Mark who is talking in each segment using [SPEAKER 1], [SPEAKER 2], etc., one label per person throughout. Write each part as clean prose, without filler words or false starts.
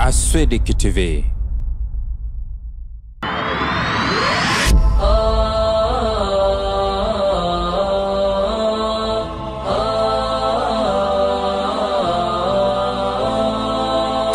[SPEAKER 1] Aswediki TV.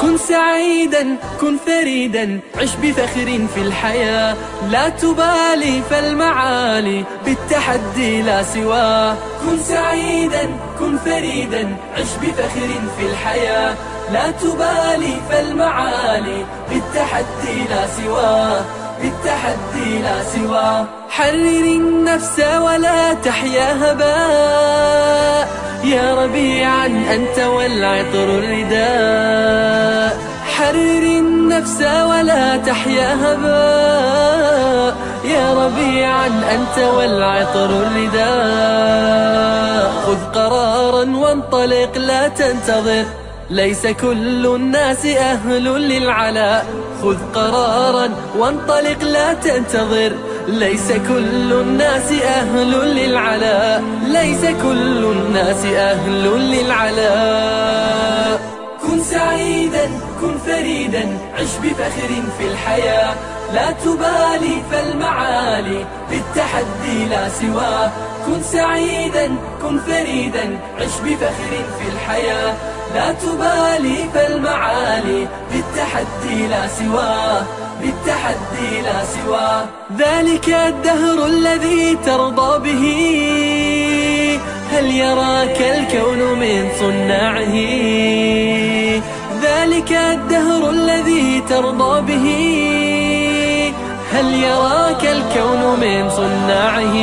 [SPEAKER 2] كن سعيدا كن فريدا عش بفخر في الحياة، لا تبالي فالمعالي بالتحدي لا سواه. كن سعيدا كن فريدا عش بفخر في الحياة، لا تبالي فالمعالي بالتحدي لا سواه، بالتحدي لا سواه. حرر النفس ولا تحيا هباء، يا ربيعا أنت والعطر الرداء. حرر النفس ولا تحيا هباء، يا ربيعا أنت والعطر الرداء. خذ قرارا وانطلق لا تنتظر، ليس كل الناس أهل للعلاء. خذ قرارا وانطلق لا تنتظر، ليس كل الناس أهل للعلاء، ليس كل الناس أهل للعلاء. كن سعيدا كن فريدا عش بفخر في الحياة، لا تبالي فالمعالي بالتحدي لا سواه. كن سعيدا كن فريدا عش بفخر في الحياة، لا تبالي فالمعالي بالتحدي لا سواه، بالتحدي لا سواه. ذلك الدهر الذي ترضى به، هل يراك الكون من صناعه؟ ذلك الدهر الذي ترضى به، هل يراك الكون من صناعه؟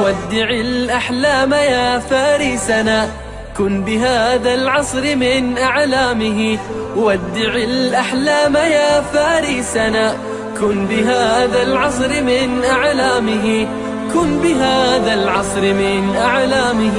[SPEAKER 2] ودع الأحلام يا فارسنا، كن بهذا العصر من أعلامه. ودع الأحلام يا فارسنا، كن بهذا العصر من أعلامه، كن بهذا العصر من أعلامه.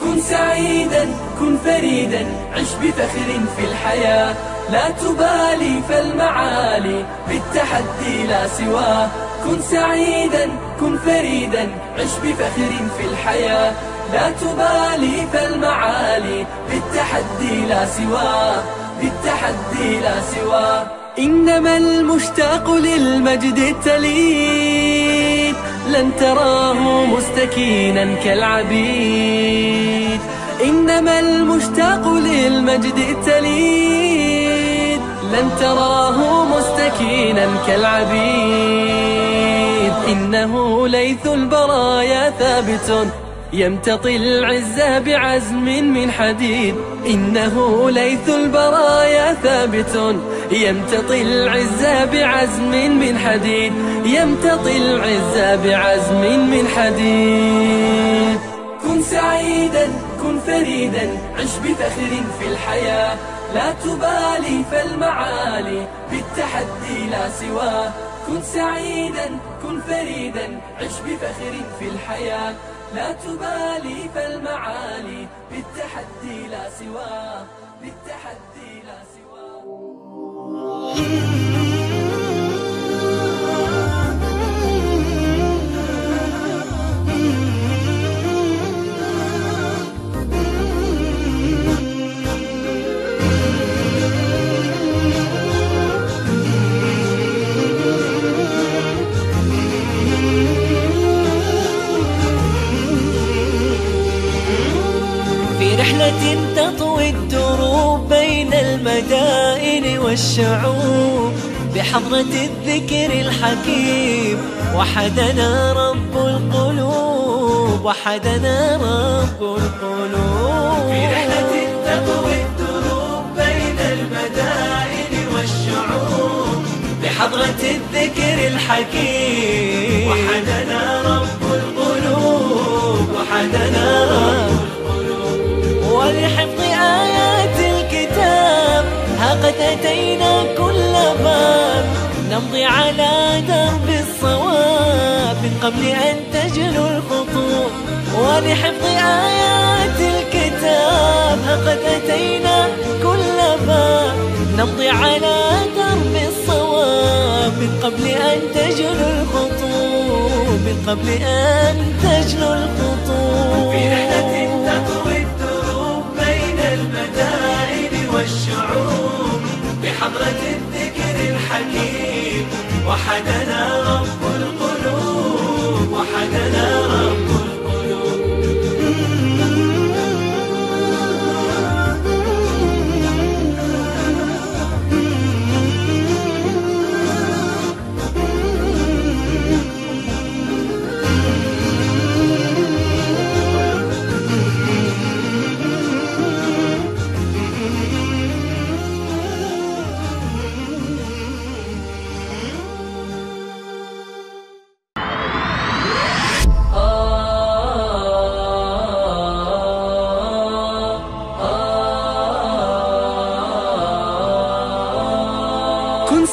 [SPEAKER 2] كن سعيدا كن فريدا عش بفخر في الحياة، لا تبالي فالمعالي بالتحدي لا سواه. كن سعيدا كن فريدا عش بفخر في الحياة، لا تبالي فالمعالي بالتحدي لا سواه، بالتحدي لا سواه. إنما المشتاق للمجد التليد لن تراه مستكينا كالعبيد. إنما المشتاق للمجد التليد لن تراه مستكينا كالعبيد. إنه ليث البرايا ثابت يمتطي العز بعزم من حديد. إنه ليث البرايا ثابت يمتطي العز بعزم من حديد، يمتطي العز بعزم من حديد. كن سعيدا كن فريدا عش بفخر في الحياة، لا تبالي فالمعالي بالتحدي لا سواه. كن سعيدا كن فريدا عش بفخر في الحياة، لا تبالي فالمعالي بالتحدي لا سواه، بالتحدي لا سواه.
[SPEAKER 3] رحلة تطوي الدروب بين المدائن والشعوب، بحضرة الذكر الحكيم وحدنا رب القلوب، وحدنا رب القلوب. في رحلة تطوي الدروب بين المدائن والشعوب، بحضرة الذكر الحكيم وحدنا رب القلوب، وحدنا رب القلوب. ولحفظ آيات الكتاب ها قد أتينا كل باب، نمضي على درب الصواب من قبل أن تجلو الخطوط. ولحفظ آيات الكتاب ها قد أتينا كل باب، نمضي على درب الصواب من قبل أن تجلو الخطوط، من قبل أن تجلو الخطوط. في رحلة تطوي الدروب بين المدائن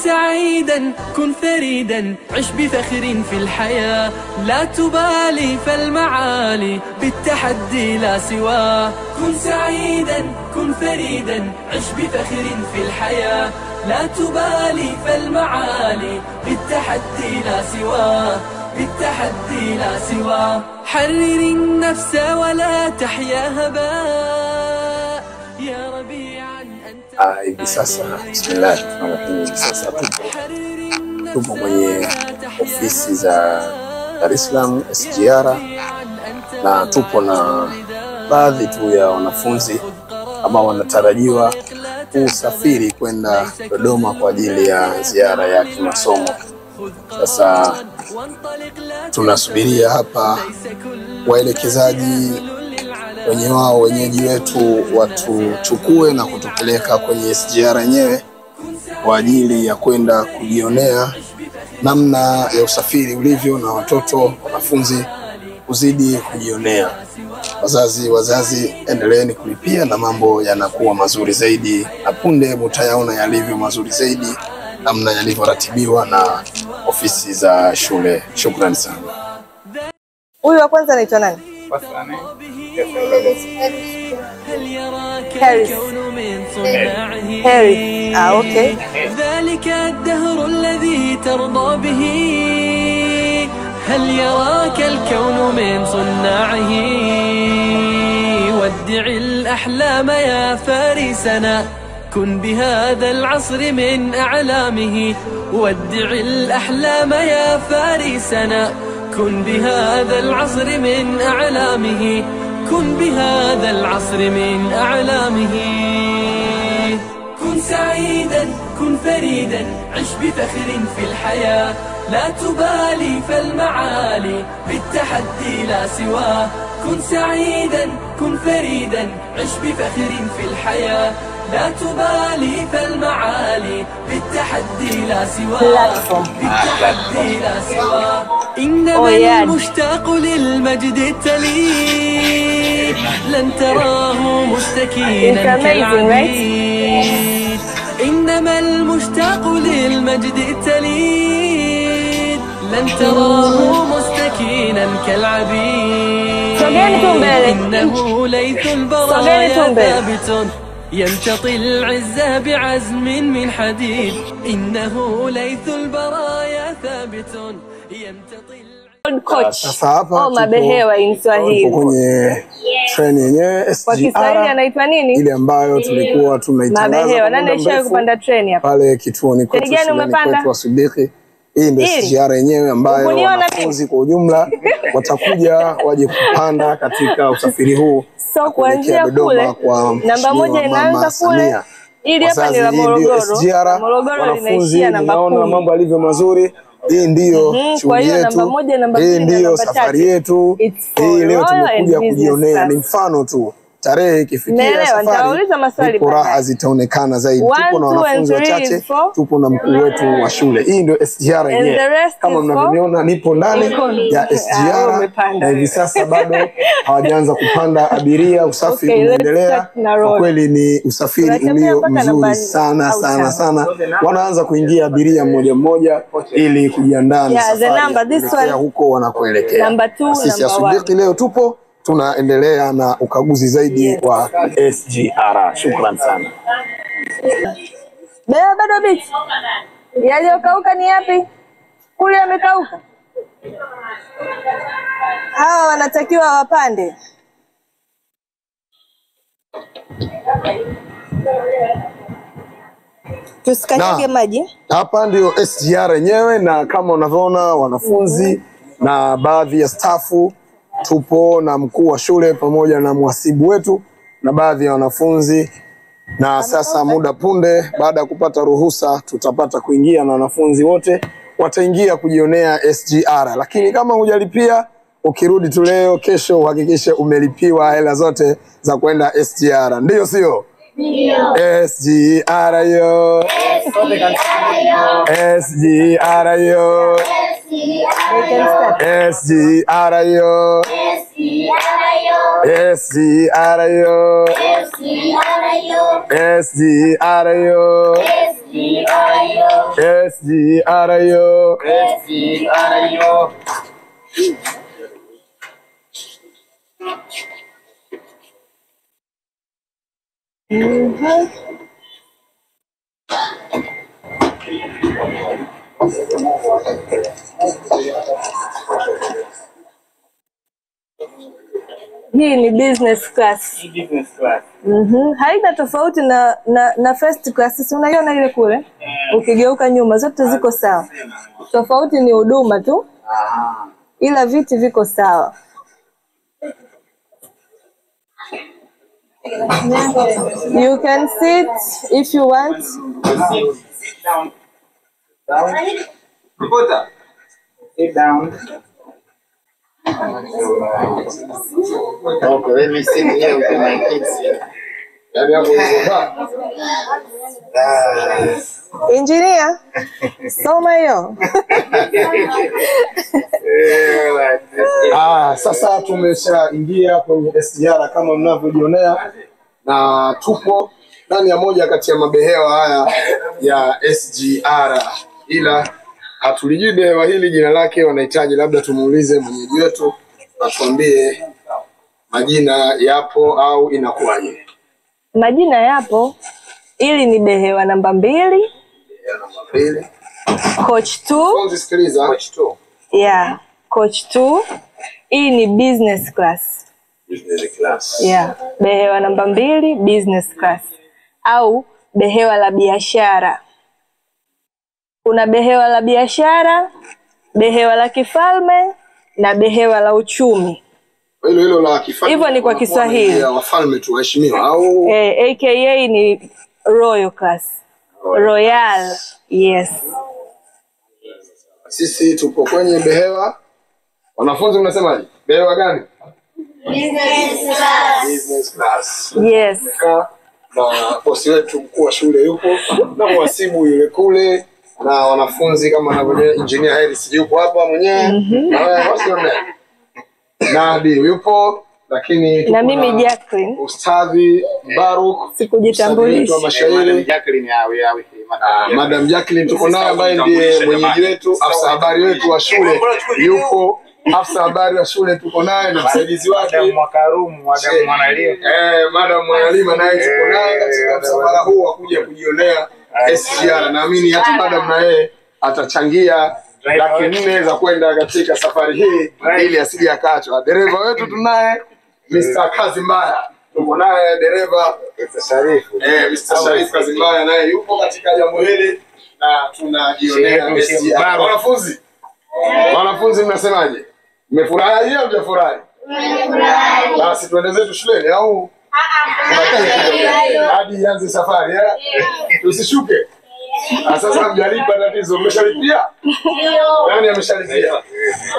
[SPEAKER 2] سعيدا كن فريدا عش بفخر في الحياة لا تبالي فالمعالي بالتحدي لا سواه كن سعيدا كن فريدا عش بفخر في الحياة لا تبالي فالمعالي بالتحدي لا سواه بالتحدي لا سواه حرر النفس ولا تحيا هباء يا ربيعا أنت
[SPEAKER 1] hivi sasa bismillahirrahmanirrahim hivi sasa tupo kwenye ofisi za Dar es Salaam SGR na tupo na baadhi tu ya wanafunzi ambao wanatarajiwa kusafiri kwenda Dodoma kwa ajili ya ziara ya kimasomo. Sasa tunasubiria hapa waelekezaji wenyeji wetu watuchukue na kutupeleka kwenye SGR yenyewe kwa ajili ya kwenda kujionea namna ya usafiri ulivyo na watoto wanafunzi kuzidi kujionea. Wazazi endeleeni kulipia na mambo yanakuwa mazuri zaidi, na punde mtayaona yalivyo mazuri zaidi namna yalivyoratibiwa na ofisi za shule. Shukrani sana.
[SPEAKER 4] Huyu wa kwanza anaitwa nani? Harris. Okay.
[SPEAKER 2] ذلك الدهر الذي ترضى به هل يراك الكون من صناعه ودع الأحلام يا فارسنا كن بهذا العصر من أعلامه ودع الأحلام يا فارسنا كن بهذا العصر من أعلامه كن بهذا العصر من أعلامه كن سعيدا كن فريدا عش بفخر في الحياة لا تبالي فالمعالي بالتحدي لا سواه كن سعيدا كن فريدا عش بفخر في الحياة لا تبالي فالمعالي بالتحدي لا سواه بالتحدي لا سواه إنما المشتاق للمجد التليد لن تراه مستكينا كالعبيد إنما المشتاق للمجد التليد لن تراه مستكينا كالعبيد إنه ليث البرايا ثابت يمتطي العز بعزم من حديد إنه ليث البرايا ثابت يمتطي
[SPEAKER 4] Sasa hapa mabehewa in Swahili
[SPEAKER 1] kwenye treni yenyewe SGR.
[SPEAKER 4] Kwa Kiswahili anaitwa nini?
[SPEAKER 1] Ile ambayo tulikuwa tunaitangaza
[SPEAKER 4] mabehewa. Nani aisha kupanda treni hapa?
[SPEAKER 1] Pale kituoni kwetu wa Sidiki. Hii ndio SGR yenyewe ambayo wanafunzi kwa ujumla watakuja waje kupanda katika usafiri huu.
[SPEAKER 4] So kuanzia kule namba 1 inaanza kule. Ili hapa ni la Morogoro. Morogoro linaishia namba 10.
[SPEAKER 1] Mambo alivyo mazuri. Hii ndio shughuli yetu, hii ndio safari yetu, hii leo tumekuja kujionea. Ni mfano tu, tarehe ikifikia safari raha zitaonekana zaidi. Tupo na wanafunzi wachache, tupo na mkuu wetu wa shule. Hii ndio SGR yenyewe. Kama mnavyoona nipo ndani ya SGR na hivi sasa bado hawajaanza kupanda abiria, usafiri unaendelea. Kwa kweli ni usafiri ulio mzuri sana. Wanaanza kuingia abiria mmoja mmoja ili kujiandaa na safari huko wanakoelekea. Sisi Sidiki leo tupo tunaendelea na ukaguzi zaidi wa SGR. Shukrani sana.
[SPEAKER 4] Bado bichi. Yaliyokauka ni yapi? Kule yamekauka. Hawa wanatakiwa wapande. Tusikanyage maji.
[SPEAKER 1] Hapa ndio SGR yenyewe, na kama unavyoona wanafunzi na baadhi ya stafu, tupo na mkuu wa shule pamoja na mhasibu wetu na baadhi ya wanafunzi. Na sasa muda punde baada ya kupata ruhusa tutapata kuingia na wanafunzi wote wataingia kujionea SGR. Lakini kama hujalipia, ukirudi tu leo, kesho uhakikishe umelipiwa hela zote za kwenda SGR. Ndio sio? Ndio. SGR yo. SGR yo. SGR yo. SGR yo. SGR yo. SGR-yo.
[SPEAKER 4] Hii ni business class. Haina tofauti na first class. Si unaiona ile kule? Ukigeuka nyuma zote ziko sawa. Tofauti ni huduma tu. Ila viti viko sawa. You can sit if you want.
[SPEAKER 5] Sit down. Reporter, sit down. Okay, let me sit here with my kids here.
[SPEAKER 4] Engineer, soma hiyo.
[SPEAKER 1] Sasa tumeshaingia kwenye SGR kama mnavyojionea, na tupo ndani ya moja kati ya mabehewa haya ya SGR, ila hatulijui behewa hili jina lake wanahitaji, labda tumuulize mwenyeji wetu atuambie majina yapo au inakuwaje.
[SPEAKER 4] Majina yapo. Ili ni behewa namba 2. Coach 2.
[SPEAKER 1] Sikiliza. Coach 2.
[SPEAKER 4] Yeah, coach 2. Hii ni business class.
[SPEAKER 1] Business class.
[SPEAKER 4] Yeah, behewa namba 2 business class au behewa la biashara. Kuna behewa la biashara, behewa la kifalme na behewa la uchumi.
[SPEAKER 1] Hilo la kifalme.
[SPEAKER 4] Hivyo ni kwa Kiswahili.
[SPEAKER 1] Wafalme tu waheshimiwa au
[SPEAKER 4] AKA ni royal class. Royal. Yes.
[SPEAKER 1] Sisi tupo kwenye behewa. Wanafunzi mnasemaje? Behewa gani?
[SPEAKER 6] Business class.
[SPEAKER 1] Business class.
[SPEAKER 4] Yes.
[SPEAKER 1] Na bosi wetu mkuu wa shule yupo, na mwasibu yule kule, na wanafunzi kama anavyoona engineer Harris yupo hapa mwenyewe. Na Adi yupo, lakini
[SPEAKER 4] na mimi Jacqueline.
[SPEAKER 1] Ustadhi Baruk,
[SPEAKER 4] sikujitambulisha.
[SPEAKER 5] Madam Jacqueline
[SPEAKER 1] Madam Jacqueline tuko naye ambaye ndiye mwenyeji wetu, afisa habari wetu wa shule yupo. Afisa habari wa shule tuko naye na msaidizi wake
[SPEAKER 5] Mwakarumu, Madam Mwanalima.
[SPEAKER 1] Madam Mwanalima naye tuko naye katika msafara huu wa kuja kujionea SGR. Naamini hata Madam na yeye atachangia $400 za kwenda katika safari hii ili asije akaachwa. Dereva wetu tunaye Mr. Kazimbaya. Tuko naye dereva
[SPEAKER 5] Mr. Sharifu.
[SPEAKER 1] Mr. Sharifu Kazimbaya naye yupo katika jambo hili na tunajionea SGR. Wanafunzi mnasemaje? Mmefurahi au mjafurahi?
[SPEAKER 6] Mmefurahi.
[SPEAKER 1] Basi tuende zetu shuleni au? Hadi ianze safari Tusishuke. Sasa mjalipa tatizo, mmeshalipia? Nani ameshalipia?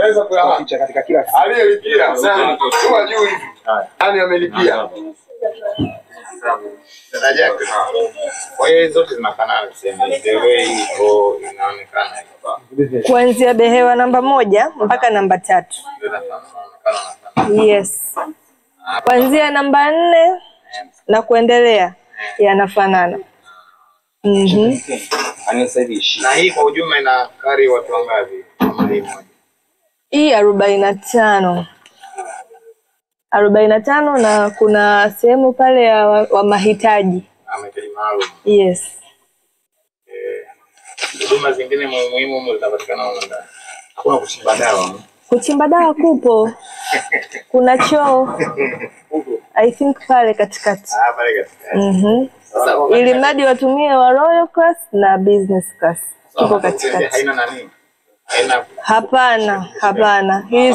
[SPEAKER 1] Naweza kuacha katika kila aliyelipia. Nani? Kwa juu hivi. Nani amelipia?
[SPEAKER 5] Kwa hiyo zote zinafanana sema hivyo inaonekana hivyo.
[SPEAKER 4] Kuanzia behewa namba 1 mpaka namba 3. Yes. Kuanzia namba 4 na kuendelea yanafanana.
[SPEAKER 5] Na hii kwa ujumla ina kari watu wangapi?
[SPEAKER 4] Hii 45. 45 na kuna sehemu pale ya wa mahitaji.
[SPEAKER 5] Mahitaji maalum.
[SPEAKER 4] Yes.
[SPEAKER 5] Huduma zingine muhimu zinapatikana huko ndani. Hakuna kuchimba dawa.
[SPEAKER 4] Kuchimba dawa kupo. Kuna choo. I think pale katikati.
[SPEAKER 5] Pale katikati.
[SPEAKER 4] Ili mradi watumie wa royal class na business class. Tuko katikati.
[SPEAKER 5] Haina nani?
[SPEAKER 4] Hapana. Hii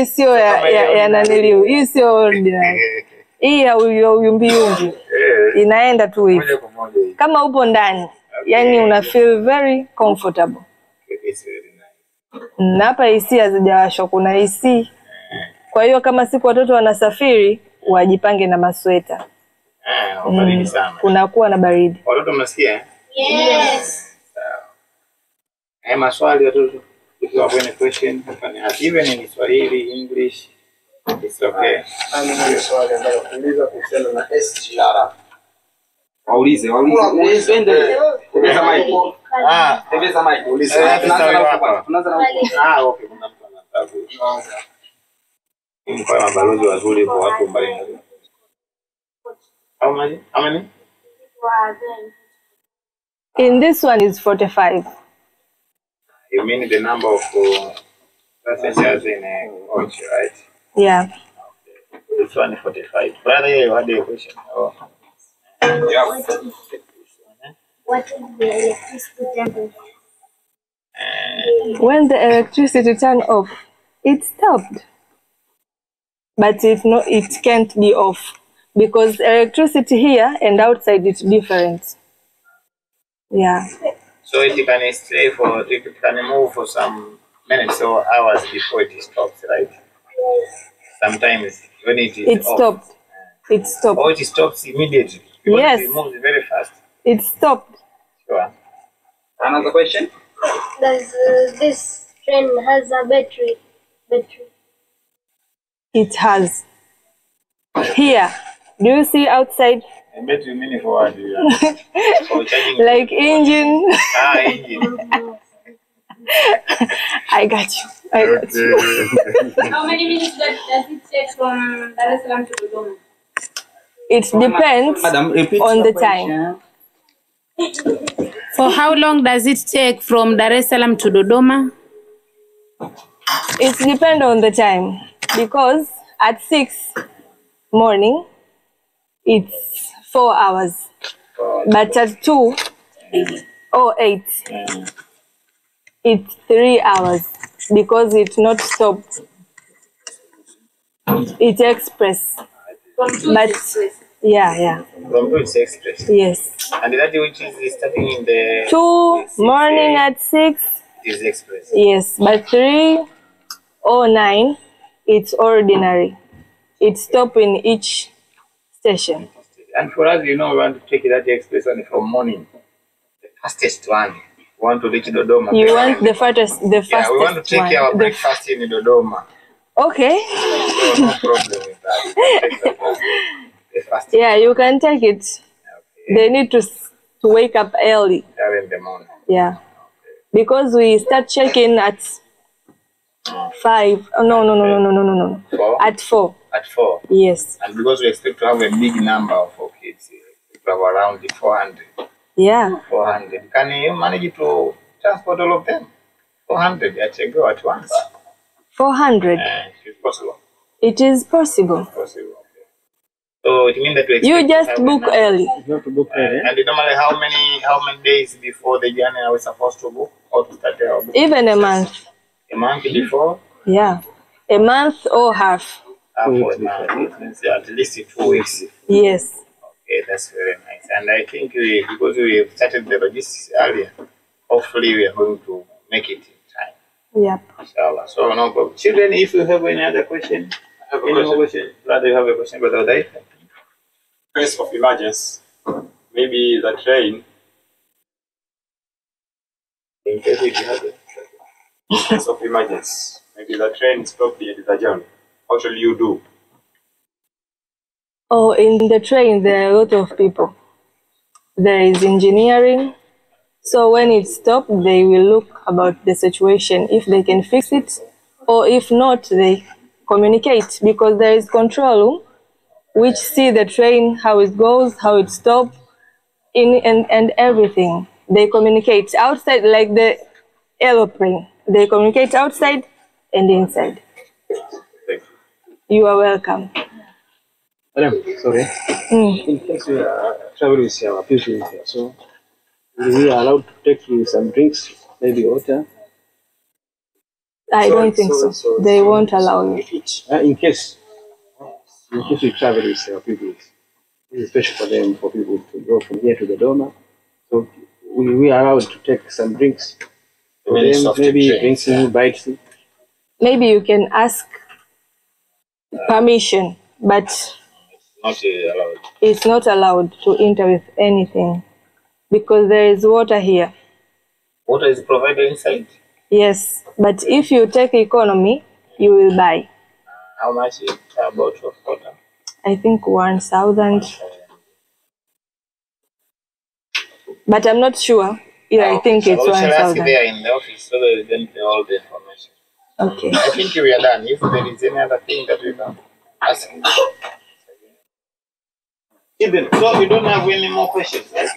[SPEAKER 4] sio ya naniliu. Hii sio ordinary. Hii ya uyumbi. Inaenda tu hivi. Kama upo ndani, yani una feel very comfortable. Na hapa AC hazijawashwa, kuna AC. Kwa hiyo kama siku watoto wanasafiri, wajipange na masweta.
[SPEAKER 5] Baridi sana.
[SPEAKER 4] Kunakuwa na baridi.
[SPEAKER 5] Watoto mnasikia?
[SPEAKER 6] Yes.
[SPEAKER 5] Maswali watoto ikiwa kwenye question even in Swahili, English, it's okay.
[SPEAKER 1] Ni swali ambalo kuuliza kuhusiana na SGR.
[SPEAKER 7] Waulize. Tembeza mic. Tembeza mic. Tunaanza na
[SPEAKER 5] okay, kuna mtu anataka. Ni kwa mabalozi wazuri kwa watu mbalimbali. How many?
[SPEAKER 4] In this one is 45.
[SPEAKER 5] You mean the number of passengers in a coach, right?
[SPEAKER 4] Yeah.
[SPEAKER 5] This one is 45. Brother, you had a question. Oh. Yeah.
[SPEAKER 6] What is the electricity turn off?
[SPEAKER 4] When the electricity turn off, it stopped. But it can't be off because electricity here and outside is different. Yeah.
[SPEAKER 5] So it can stay it can move for some minutes or hours before it stops, right? Sometimes when it
[SPEAKER 4] stopped. It stopped.
[SPEAKER 5] Or it stops immediately.
[SPEAKER 4] Yes.
[SPEAKER 5] It moves very fast.
[SPEAKER 4] It stopped.
[SPEAKER 5] Sure.
[SPEAKER 7] Another question?
[SPEAKER 6] Does this train has a battery?
[SPEAKER 4] It has. Here. Do you see outside?
[SPEAKER 5] A battery meaning for what? For charging.
[SPEAKER 4] Like engine.
[SPEAKER 5] Engine.
[SPEAKER 4] I got you.
[SPEAKER 8] How many minutes does it take from Dar es Salaam to Dodoma?
[SPEAKER 4] It depends on the time.
[SPEAKER 9] For how long does it take from Dar es Salaam to Dodoma?
[SPEAKER 4] It depends on the time because at 6 morning it's 4 hours, but at 2 or 8 it's 3 hours because it's not stopped. It's express.
[SPEAKER 8] From 2 to express.
[SPEAKER 4] Yeah.
[SPEAKER 5] From 2 to express.
[SPEAKER 4] Yes.
[SPEAKER 5] And that which is starting in the
[SPEAKER 4] 2 morning at 6
[SPEAKER 5] is express.
[SPEAKER 4] Yes, but 3 or 9 it's ordinary. It stops in each station.
[SPEAKER 5] And for us, we want to take that express one from morning, the fastest one. We want to reach Dodoma.
[SPEAKER 4] You want the fastest
[SPEAKER 5] we want to take our breakfast in Dodoma.
[SPEAKER 4] Okay.
[SPEAKER 5] So no problem with that. The fastest.
[SPEAKER 4] Yeah, you can take it. Okay. They need to wake up early.
[SPEAKER 5] Early in the morning.
[SPEAKER 4] Yeah. Okay. Because we start checking at 5. Oh, no.
[SPEAKER 5] 4?
[SPEAKER 4] At 4.
[SPEAKER 5] At 4?
[SPEAKER 4] Yes.
[SPEAKER 5] And because we expect to have a big number of kids, around the 400.
[SPEAKER 4] Yeah.
[SPEAKER 5] 400. Can you manage to transport all of them? 400 at a go at once.
[SPEAKER 4] 400?
[SPEAKER 5] It's possible.
[SPEAKER 4] It is possible.
[SPEAKER 5] It's possible. Okay. So it means that we
[SPEAKER 4] you just book early.
[SPEAKER 5] You have to book early. And normally how many days before the journey are we supposed to book or to start our book?
[SPEAKER 4] Even a month.
[SPEAKER 5] A month before?
[SPEAKER 4] Yeah. A month or half.
[SPEAKER 5] Half a month. It means at least 2 weeks.
[SPEAKER 4] Yes.
[SPEAKER 5] Okay, that's very nice. And I think because we started the logistics earlier, hopefully we are going to make it in time.
[SPEAKER 4] Yep.
[SPEAKER 5] Inshallah. So no problem. Children, if you have any other question, Brother, you have a question, Brother Uday?
[SPEAKER 10] Case of emergency, maybe the train.
[SPEAKER 5] In case you have it.
[SPEAKER 10] In case of emergency, maybe the train stopped at the journey. What will you do?
[SPEAKER 4] Oh, in the train, there are a lot of people. There is engineering. So when it stops, they will look about the situation, if they can fix it, or if not, they communicate because there is control room which see the train, how it goes, how it stops, and everything. They communicate outside like the aeroplane. They communicate outside and inside. You are welcome.
[SPEAKER 11] Madam, sorry. In case we are traveling with our people here, so we are allowed to take you some drinks, maybe water.
[SPEAKER 4] I don't think so. They won't allow you.
[SPEAKER 11] In case we travel with our people, it's special for them, for people to go from here to the Dodoma. So we are allowed to take some drinks. For them, maybe drinks, bites.
[SPEAKER 4] Maybe you can ask permission, but it's not allowed to enter with anything because there is water here.
[SPEAKER 5] Water is provided inside?
[SPEAKER 4] Yes, but if you take economy, you will buy.
[SPEAKER 5] How much is a bottle of water?
[SPEAKER 4] I think 1,000. But I'm not sure. Yeah, I think it's 1,000.
[SPEAKER 5] They are in the office, so they don't know all the information.
[SPEAKER 4] Okay.
[SPEAKER 5] I think we are done. If there is any other thing that we can ask. So we don't have any more questions, right?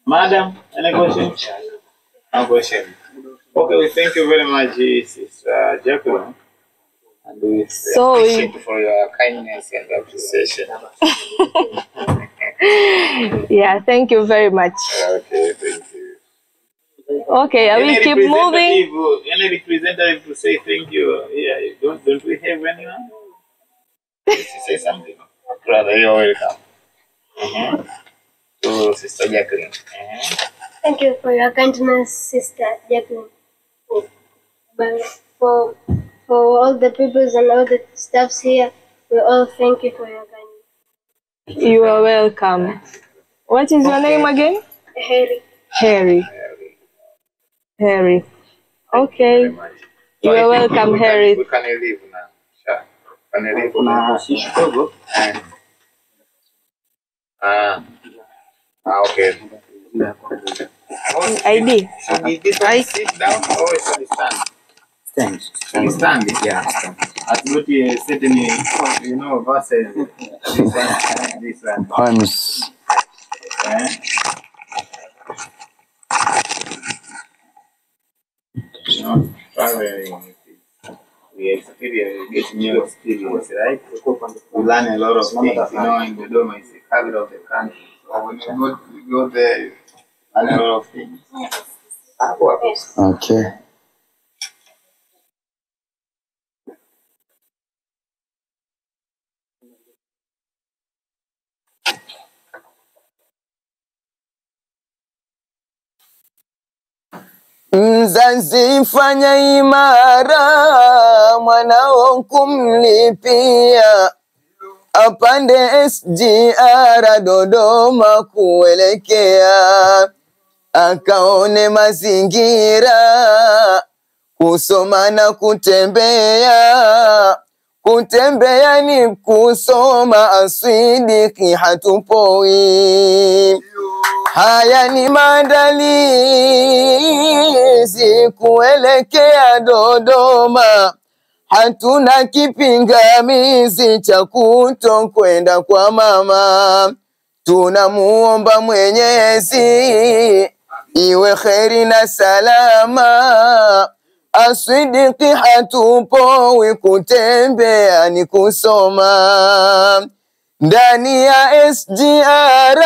[SPEAKER 5] Madam, any questions? No question. Okay, we thank you very much, Sister Jacqueline. And we appreciate you for your kindness and appreciation.
[SPEAKER 4] Yeah, thank you very much.
[SPEAKER 5] Okay, thank you.
[SPEAKER 4] Okay, I will keep moving.
[SPEAKER 5] Any representative to say thank you? Yeah, don't we have anyone? Say something. Brother, you're welcome. To Sister Jacqueline.
[SPEAKER 6] Thank you for your kindness, Sister Jacqueline. But for all the peoples and all the staffs here, we all thank you for your kindness.
[SPEAKER 4] You are welcome. What is your name again?
[SPEAKER 6] Harry.
[SPEAKER 4] Harry. Okay. You are welcome, Harry.
[SPEAKER 5] We can leave now. Sure. Can leave now. Okay.
[SPEAKER 4] ID.
[SPEAKER 5] Sit down or stand? Stand. Yeah. At what you said me, versus this one.
[SPEAKER 1] Times.
[SPEAKER 5] Traveling. We get new experience, right? We learn a lot of things. In the Dodoma is the capital of the country. So when we go there, learn a lot of things.
[SPEAKER 1] Okay. Mzazi fanya imara, mwanao kumlipia, apande SGR Dodoma kuelekea, akaone mazingira, kusoma na kutembea. Kutembea ni kusoma, Aswidiki hatupoi. Haya ni maandalizi kuelekea Dodoma, hatuna kipingamizi cha kutokwenda kwa mama. Tunamuomba Mwenyezi iwe kheri na salama, Aswidiki hatupoi, kutembea ni kusoma. Ndani ya SGR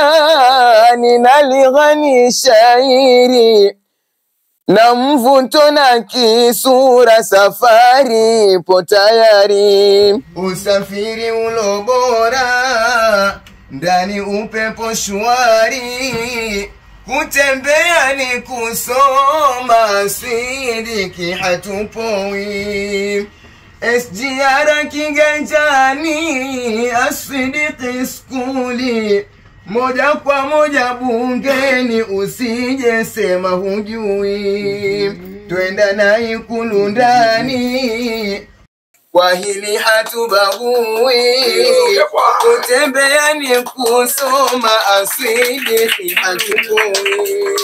[SPEAKER 1] ninalighani shairi, na mvuto na kisura, safari ipo tayari. Usafiri ulo bora, ndani upepo shwari, kutembea ni kusoma, Aswidiki hatupoi. SGR kiganjani, Aswidiki skuli, moja kwa moja bungeni, usije sema hujui. Twenda na Ikulu ndani, kwa hili hatubagui. Kutembea ni kusoma, Aswidiki hatupoi.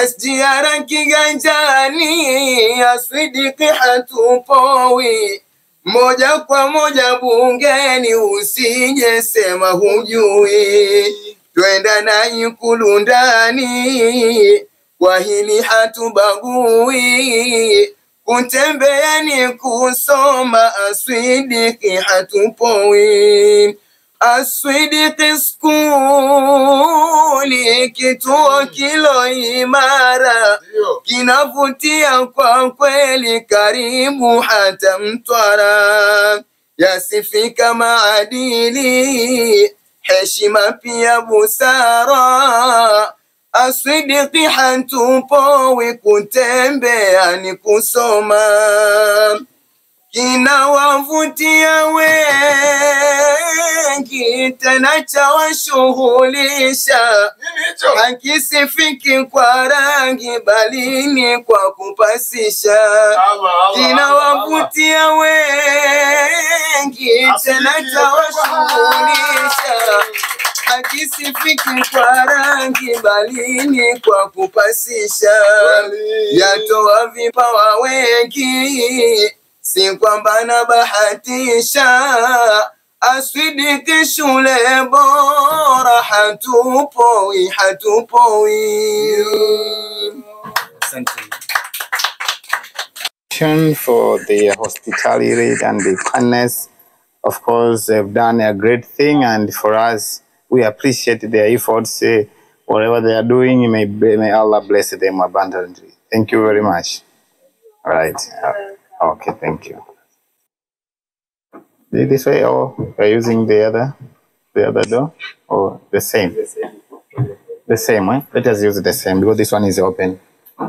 [SPEAKER 1] SGR kiganjani, Aswidiki hatupoi, moja kwa moja bungeni, usije sema hujui. Twenda na Ikulu ndani, kwa hili hatubagui. Kutembea ni kusoma, Aswidiki hatupoi. Aswidiki skuli, kituo kilo imara, kinavutia kwa kweli, karibu hata Mtwara. Yasifika maadili, heshima pia busara, Aswidiki hatupoi, kutembea ni kusoma. Kinawavutia wengi, tena chawashughulisha, hakisifiki kwa rangi, bali ni kwa kupasisha. Kinawavutia wengi, tena chawashughulisha,
[SPEAKER 12] hakisifiki kwa rangi bali ni kwa kupasisha. Yatoa vipawa wengi si kwamba na bahatisha. Aswidiki shule bora hatupoi.
[SPEAKER 5] For the hospitality and the kindness. Of course, they've done a great thing, and for us, we appreciate their efforts. Whatever they are doing, may Allah bless them abundantly. Thank you very much. All right. Okay, thank you. This way, or we're using the other door, or the same? The same, eh? Let us use the same because this one is open.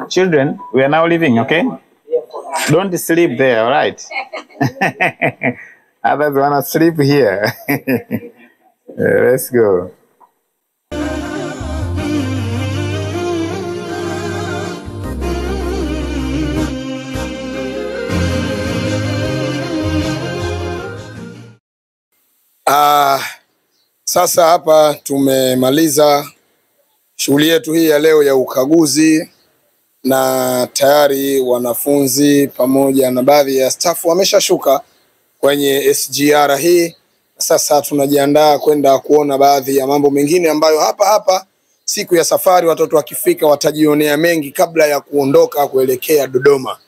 [SPEAKER 5] Children, we are now leaving, okay? Don't sleep there, all right? Others want to sleep here. Let's go.
[SPEAKER 1] Sasa hapa tumemaliza shughuli yetu hii ya leo ya ukaguzi, na tayari wanafunzi pamoja na baadhi ya staff wameshashuka kwenye SGR hii. Sasa tunajiandaa kwenda kuona baadhi ya mambo mengine ambayo hapa siku ya safari watoto wakifika watajionea mengi kabla ya kuondoka kuelekea Dodoma.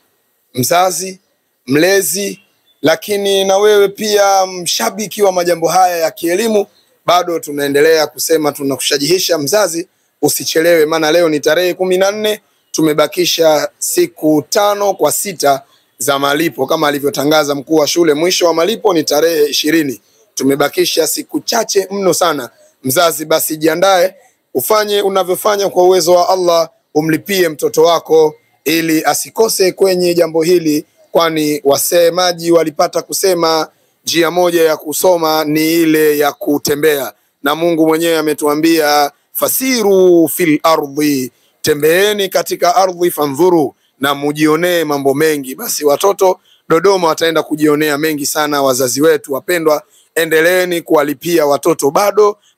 [SPEAKER 1] Mzazi, mlezi, lakini na wewe pia mshabiki wa majambo haya ya kielimu, bado tunaendelea kusema tunakushajihisha mzazi usichelewe, maana leo ni tarehe 14, tumebakisha siku 5 kwa 6 za malipo kama alivyotangaza mkuu wa shule. Mwisho wa malipo ni tarehe 20. Tumebakisha siku chache mno sana. Mzazi basi jiandae, ufanye unavyofanya kwa uwezo wa Allah, umlipie mtoto wako ili asikose kwenye jambo hili, kwani wasemaji walipata kusema njia moja ya kusoma ni ile ya kutembea, na Mungu mwenyewe ametuambia fasiru fil ardhi, tembeeni katika ardhi, fanzuru, na mujionee mambo mengi. Basi watoto Dodoma wataenda kujionea mengi sana. Wazazi wetu wapendwa, endeleeni kuwalipia watoto,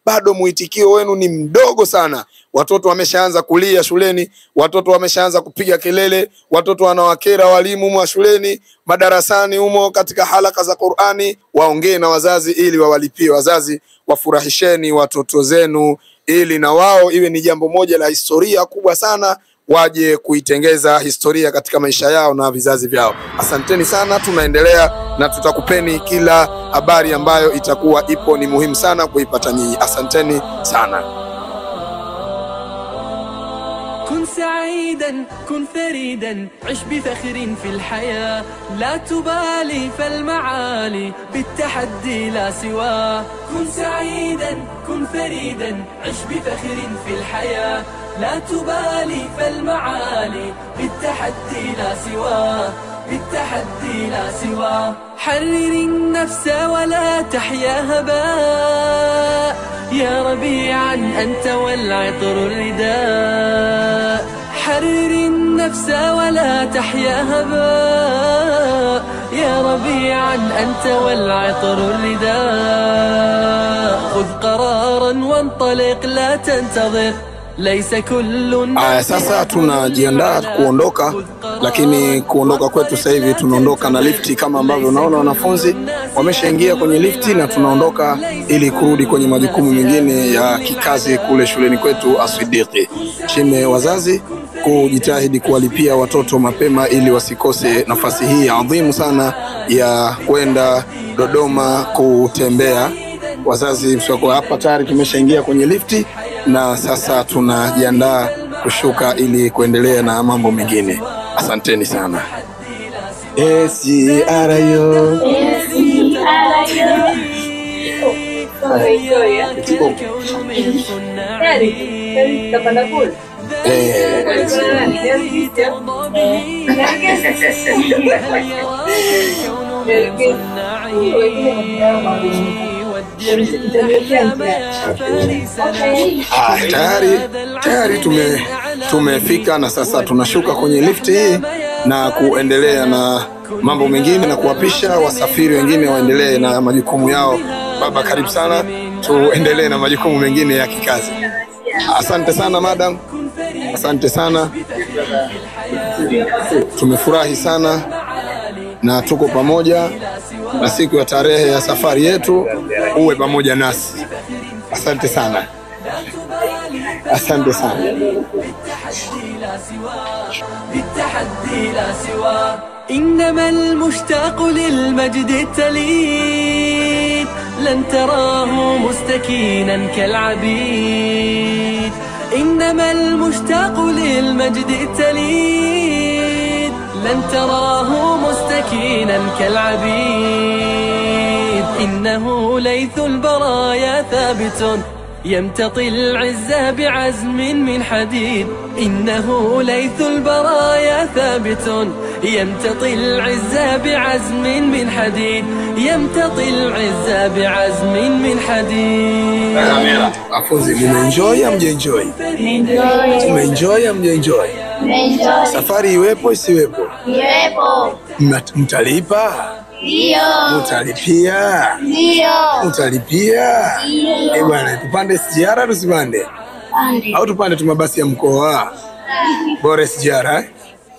[SPEAKER 1] bado muitikio wenu ni mdogo sana. Watoto wameshaanza kulia shuleni, watoto wameshaanza kupiga kelele, watoto wanawakera walimu wa shuleni, madarasani humo katika halaka za Qur'ani. Waongee na wazazi ili wawalipie. Wazazi, wafurahisheni watoto zenu ili na wao iwe ni jambo moja la historia kubwa sana, waje kuitengeza historia katika maisha yao na vizazi vyao. Asanteni sana, tunaendelea na tutakupeni kila habari ambayo itakuwa ipo, ni muhimu sana kuipata nyinyi. Asanteni sana.
[SPEAKER 2] كن سعيدا كن فريدا عش بفخر في الحياة لا تبالي فالمعالي بالتحدي لا سواه كن سعيدا كن فريدا عش بفخر في الحياة لا تبالي فالمعالي بالتحدي لا سواه بالتحدي لا سواه حرر النفس ولا تحيا هباء يا ربيعا أنت والعطر الرداء حرر النفس ولا تحيا هباء يا ربيعا أنت والعطر الرداء خذ قرارا وانطلق لا تنتظر ليس كل
[SPEAKER 1] sasa tunajiandaa kuondoka, lakini kuondoka kwetu sasa hivi tunaondoka na lifti kama ambavyo unaona wanafunzi wameshaingia kwenye lifti, na tunaondoka ili kurudi kwenye majukumu mengine ya kikazi kule shuleni kwetu Aswidiki. Chime wazazi kujitahidi kuwalipia watoto mapema ili wasikose nafasi hii adhimu sana ya kwenda Dodoma kutembea. Wazazi msoko hapa tayari tumeshaingia kwenye lifti, na sasa tunajiandaa kushuka ili kuendelea na mambo mengine. Asanteni sana. SGRyo. Tayari tumefika, na sasa tunashuka kwenye lifti hii na kuendelea na mambo mengine na kuwapisha wasafiri wengine waendelee na majukumu yao Baba, karibu sana, tuendelee na majukumu mengine ya kikazi. Asante sana madam, asante sana. Tumefurahi sana na tuko pamoja, na siku ya tarehe ya safari yetu uwe pamoja nasi. Asante sana. Asante sana.
[SPEAKER 2] بالتحدي لا سوى إنما المشتاق للمجد التليد لن تراه مستكينا كالعبيد إنما المشتاق للمجد التليد لن تراه مستكينا كالعبيد إنه ليث البرايا ثابت يمتطي العز بعزم من حديد إنه ليث البرايا ثابت يمتطي العز بعزم من حديد يمتطي العز بعزم من حديد.
[SPEAKER 1] Afunzi, mumeenjoy am enjoy? Mumeenjoy am enjoy? Safari iwepo isiwepo?
[SPEAKER 6] Iwepo.
[SPEAKER 1] Mtalipa?
[SPEAKER 6] Ndio.
[SPEAKER 1] Mtalipia?
[SPEAKER 6] Ndio.
[SPEAKER 1] Mtalipia?
[SPEAKER 6] Ndio.
[SPEAKER 1] Bwana, tupande SGR tusipande?
[SPEAKER 6] Pande.
[SPEAKER 1] Au tupande tu mabasi ya mkoa? Bora SGR,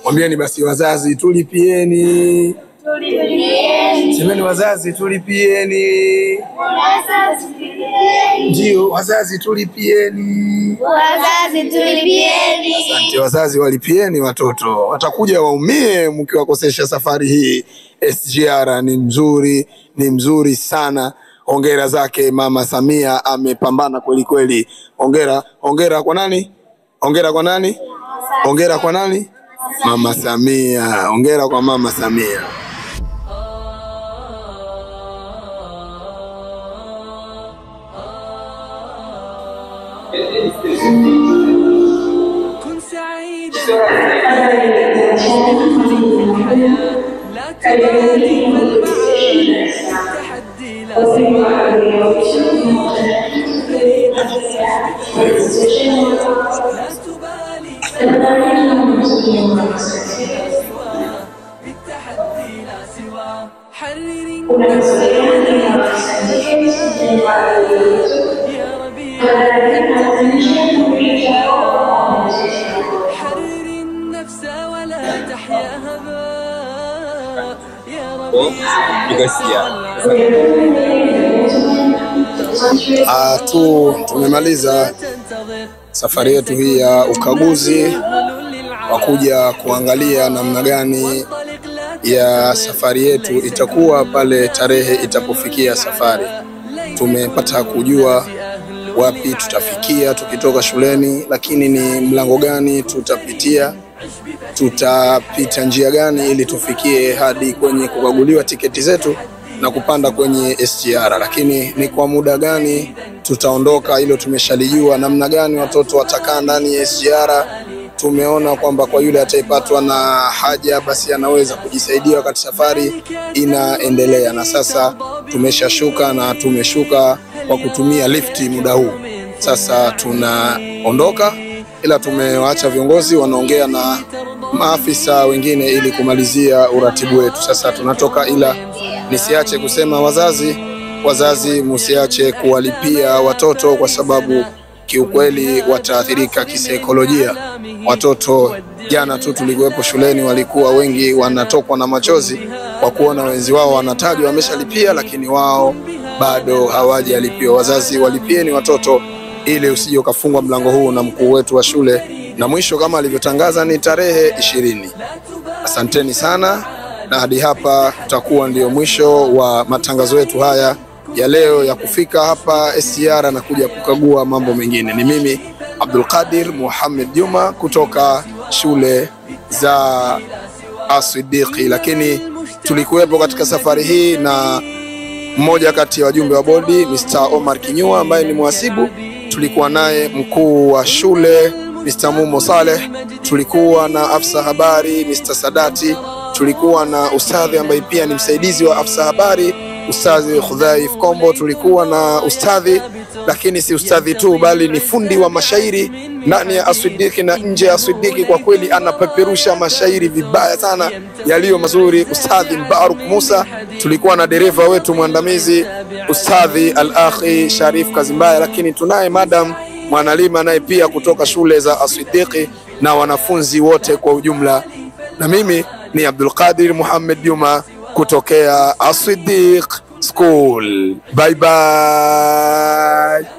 [SPEAKER 1] Mwambieni basi wazazi tulipieni. Tulipieni. Semeni wazazi tulipieni.
[SPEAKER 6] Wazazi tulipieni.
[SPEAKER 1] Ndio, wazazi tulipieni.
[SPEAKER 6] Wazazi tulipieni.
[SPEAKER 1] Asante, wazazi walipieni watoto. Watakuja waumie mkiwakosesha safari hii. SGR ni mzuri sana. Hongera zake Mama Samia, amepambana kweli kweli. Hongera kwa nani? Hongera kwa nani? Hongera kwa nani? Mama Samia. Hongera kwa Mama Samia.
[SPEAKER 2] كن سعيدا لا تبالي بالمعاني التحدي لا سوى لا تبالي بالتحدي لا سوى حرر يا ربيع حرر النفس ولا تحيا هباء يا ربيع
[SPEAKER 1] tumemaliza safari yetu hii ya ukaguzi wa kuja kuangalia namna gani ya safari yetu itakuwa pale tarehe itapofikia safari. Tumepata kujua wapi tutafikia tukitoka shuleni, lakini ni mlango gani tutapitia, tutapita njia gani ili tufikie hadi kwenye kukaguliwa tiketi zetu na kupanda kwenye SGR, lakini ni kwa muda gani tutaondoka hilo tumeshalijua. Namna gani watoto watakaa ndani ya SGR, tumeona kwamba kwa yule ataipatwa na haja basi anaweza kujisaidia wakati safari inaendelea, na sasa tumeshashuka na tumeshuka kwa kutumia lifti muda huu. Sasa tunaondoka, ila tumewaacha viongozi wanaongea na maafisa wengine ili kumalizia uratibu wetu. Sasa tunatoka, ila nisiache kusema wazazi msiache kuwalipia watoto, kwa sababu kiukweli wataathirika kisaikolojia. Watoto jana tu tulikuwepo shuleni, walikuwa wengi wanatokwa na machozi kwa kuona wenzi wao wanatajwa wameshalipia, lakini wao bado hawajalipia. Wazazi walipieni watoto ili usije ukafungwa mlango huu na mkuu wetu wa shule, na mwisho kama alivyotangaza ni tarehe 20. Asanteni sana, na hadi hapa tutakuwa ndio mwisho wa matangazo yetu haya ya leo ya kufika hapa SGR na kuja kukagua mambo mengine. Ni mimi Abdul Qadir Muhammad Juma kutoka shule za As-Siddiqi, lakini tulikuwepo katika safari hii na mmoja kati ya wajumbe wa bodi Mr. Omar Kinyua ambaye ni mhasibu, tulikuwa naye mkuu wa shule Mr. Mumo Saleh, tulikuwa na afisa habari Mr. Sadati, tulikuwa na ustadhi ambaye pia ni msaidizi wa afisa habari Ustadhi Khudhaif Kombo, tulikuwa na ustadhi, lakini si ustadhi tu bali ni fundi wa mashairi ndani ya As-Siddiqi na nje ya As-Siddiqi. Kwa kweli anapeperusha mashairi vibaya sana yaliyo mazuri, Ustadhi Mbaruk Musa. tulikuwa na dereva wetu mwandamizi Ustadhi Al-Akhi Sharif Kazimbaya, lakini tunaye Madam Mwanalima naye pia kutoka shule za As-Siddiq na wanafunzi wote kwa ujumla. Na mimi ni Abdul Qadir Muhammad Juma kutokea As-Siddiq School. Bye bye.